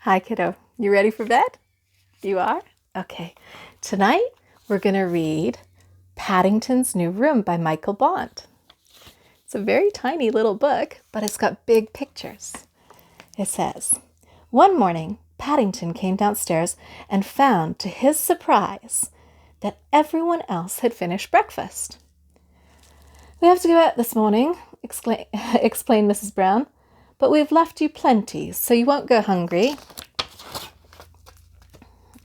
Hi, kiddo. You ready for bed? You are? Okay. Tonight, we're going to read Paddington's New Room by Michael Bond. It's a very tiny little book, but it's got big pictures. It says, one morning, Paddington came downstairs and found, to his surprise, that everyone else had finished breakfast. We have to go out this morning, explained Mrs. Brown, but we've left you plenty, so you won't go hungry.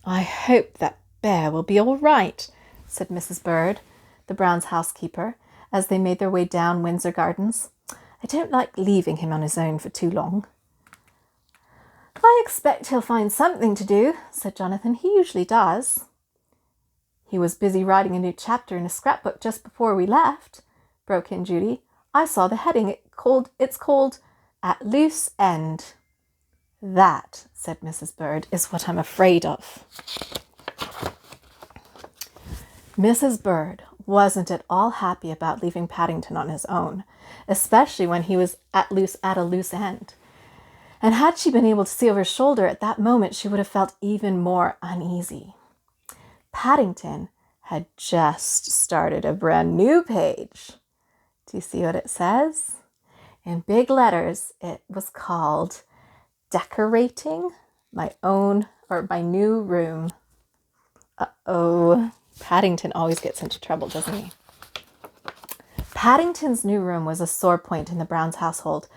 I hope that Bear will be all right, said Mrs. Bird, the Browns' housekeeper, as they made their way down Windsor Gardens. I don't like leaving him on his own for too long. I expect he'll find something to do, said Jonathan. He usually does. He was busy writing a new chapter in a scrapbook just before we left, broke in Judy. I saw the heading. It's called At Loose End. That, said Mrs. Bird, is what I'm afraid of. Mrs. Bird wasn't at all happy about leaving Paddington on his own, especially when he was at a loose end. And had she been able to see over his shoulder at that moment, she would have felt even more uneasy. Paddington had just started a brand new page. Do you see what it says? In big letters, it was called Decorating My New Room. Uh-oh. Paddington always gets into trouble, doesn't he? Paddington's new room was a sore point in the Browns' household.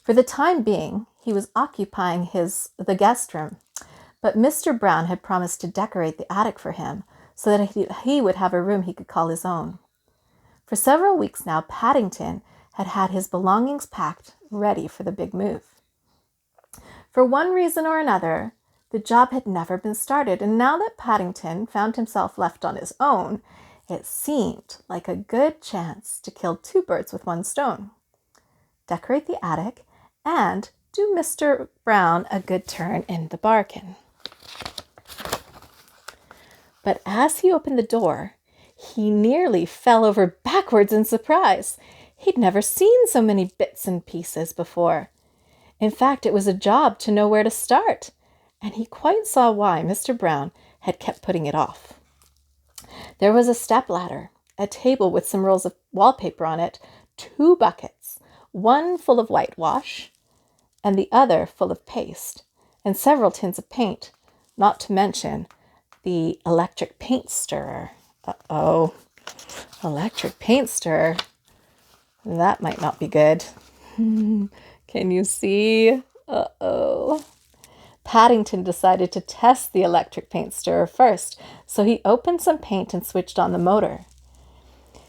For the time being, he was occupying the guest room, but Mr. Brown had promised to decorate the attic for him so that he would have a room he could call his own. For several weeks now, Paddington had had his belongings packed, ready for the big move. For one reason or another, the job had never been started, and now that Paddington found himself left on his own, it seemed like a good chance to kill two birds with one stone. Decorate the attic and do Mr. Brown a good turn in the bargain. But as he opened the door, he nearly fell over backwards in surprise. He'd never seen so many bits and pieces before. In fact, it was a job to know where to start, and he quite saw why Mr. Brown had kept putting it off. There was a stepladder, a table with some rolls of wallpaper on it, 2 buckets, one full of whitewash and the other full of paste, and several tins of paint, not to mention the electric paint stirrer. Uh-oh, electric paint stirrer. That might not be good. Can you see? Uh-oh. Paddington decided to test the electric paint stirrer first, so he opened some paint and switched on the motor.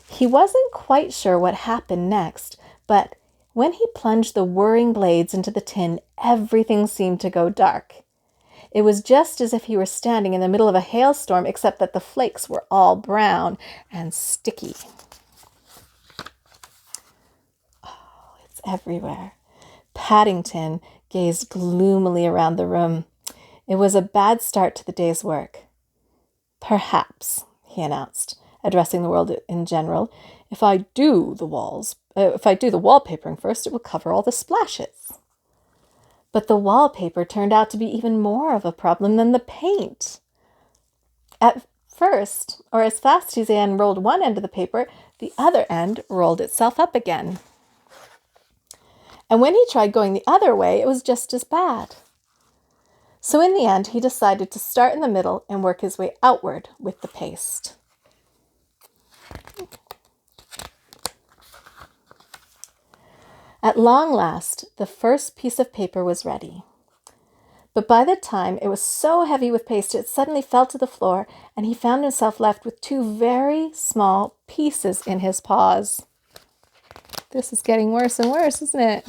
He wasn't quite sure what happened next, but when he plunged the whirring blades into the tin, everything seemed to go dark. It was just as if he were standing in the middle of a hailstorm, except that the flakes were all brown and sticky. Oh, it's everywhere. Paddington gazed gloomily around the room. It was a bad start to the day's work. Perhaps, he announced, addressing the world in general, if I do the wallpapering first, it will cover all the splashes. But the wallpaper turned out to be even more of a problem than the paint. At first, or as fast as he unrolled one end of the paper, the other end rolled itself up again. And when he tried going the other way, it was just as bad. So in the end, he decided to start in the middle and work his way outward with the paste. At long last, the first piece of paper was ready. But by the time it was so heavy with paste, it suddenly fell to the floor, and he found himself left with 2 very small pieces in his paws. This is getting worse and worse, isn't it?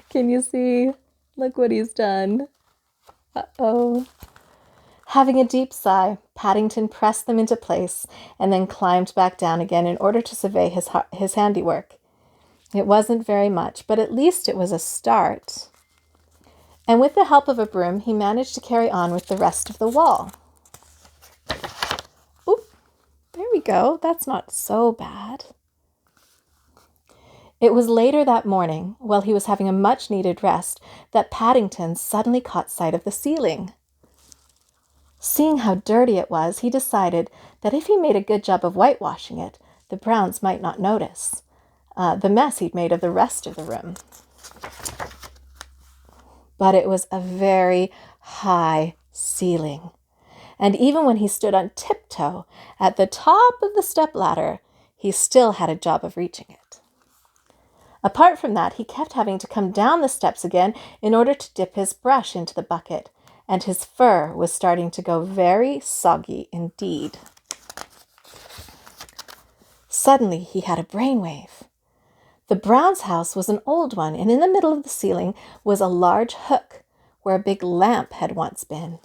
Can you see? Look what he's done. Uh-oh. Having a deep sigh, Paddington pressed them into place and then climbed back down again in order to survey his handiwork. It wasn't very much, but at least it was a start. And with the help of a broom, he managed to carry on with the rest of the wall. Oop, there we go. That's not so bad. It was later that morning, while he was having a much-needed rest, that Paddington suddenly caught sight of the ceiling. Seeing how dirty it was, he decided that if he made a good job of whitewashing it, the Browns might not notice the mess he'd made of the rest of the room. But it was a very high ceiling, and even when he stood on tiptoe at the top of the stepladder, he still had a job of reaching it. Apart from that, he kept having to come down the steps again in order to dip his brush into the bucket, and his fur was starting to go very soggy indeed. Suddenly, he had a brainwave. The Browns' house was an old one, and in the middle of the ceiling was a large hook where a big lamp had once been.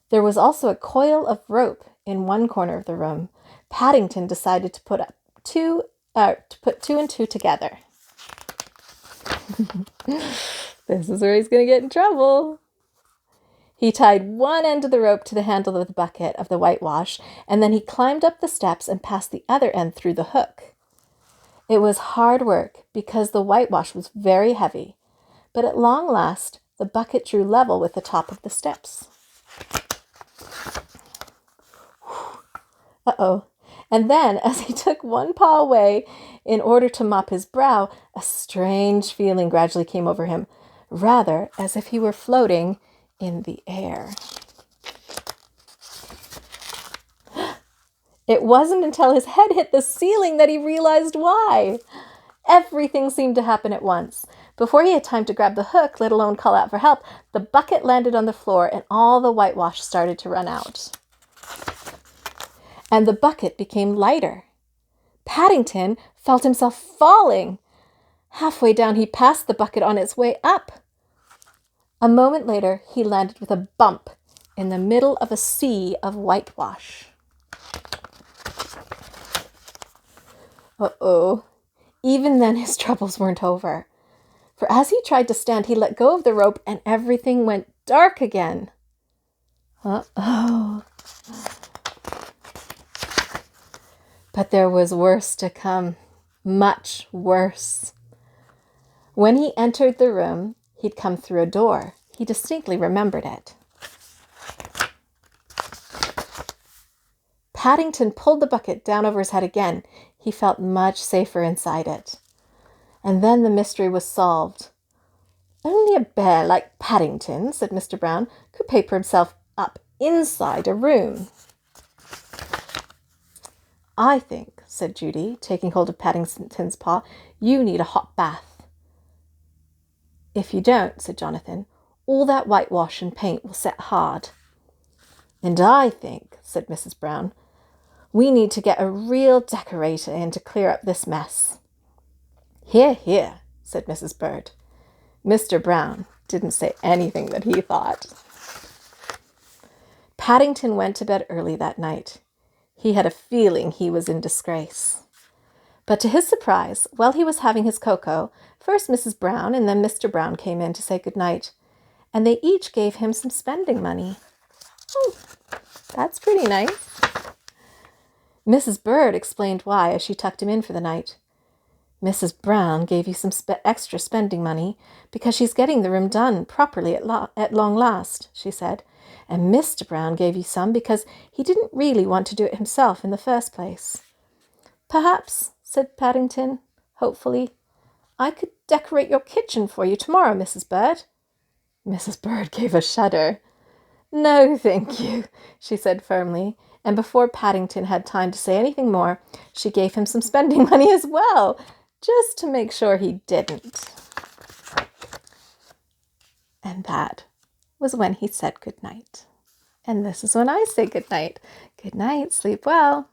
There was also a coil of rope in one corner of the room. Paddington decided to put two and two together. This is where he's going to get in trouble. He tied one end of the rope to the handle of the bucket of the whitewash, and then he climbed up the steps and passed the other end through the hook. It was hard work because the whitewash was very heavy, but at long last, the bucket drew level with the top of the steps. Uh-oh. And then, as he took one paw away in order to mop his brow, a strange feeling gradually came over him, rather as if he were floating in the air. It wasn't until his head hit the ceiling that he realized why. Everything seemed to happen at once. Before he had time to grab the hook, let alone call out for help, the bucket landed on the floor and all the whitewash started to run out. And the bucket became lighter. Paddington felt himself falling. Halfway down, he passed the bucket on its way up. A moment later, he landed with a bump in the middle of a sea of whitewash. Uh-oh. Even then, his troubles weren't over. For as he tried to stand, he let go of the rope and everything went dark again. Uh-oh. But there was worse to come. Much worse. When he entered the room, he'd come through a door. He distinctly remembered it. Paddington pulled the bucket down over his head again. He felt much safer inside it. And then the mystery was solved. Only a bear like Paddington, said Mr. Brown, could paper himself up inside a room. I think, said Judy, taking hold of Paddington's paw, you need a hot bath. If you don't, said Jonathan, all that whitewash and paint will set hard. And I think, said Mrs. Brown, we need to get a real decorator in to clear up this mess. Hear, hear, said Mrs. Bird. Mr. Brown didn't say anything that he thought. Paddington went to bed early that night. He had a feeling he was in disgrace. But to his surprise, while he was having his cocoa, first Mrs. Brown and then Mr. Brown came in to say good night, and they each gave him some spending money. That's pretty nice. Mrs. Bird explained why as she tucked him in for the night. Mrs. Brown gave you some extra spending money because she's getting the room done properly at long last, she said. And Mr. Brown gave you some because he didn't really want to do it himself in the first place. Perhaps, said Paddington, hopefully, I could decorate your kitchen for you tomorrow, Mrs. Bird. Mrs. Bird gave a shudder. No, thank you, she said firmly, and before Paddington had time to say anything more, she gave him some spending money as well, just to make sure he didn't. And that was when he said good night. And this is when I say good night. Good night, sleep well.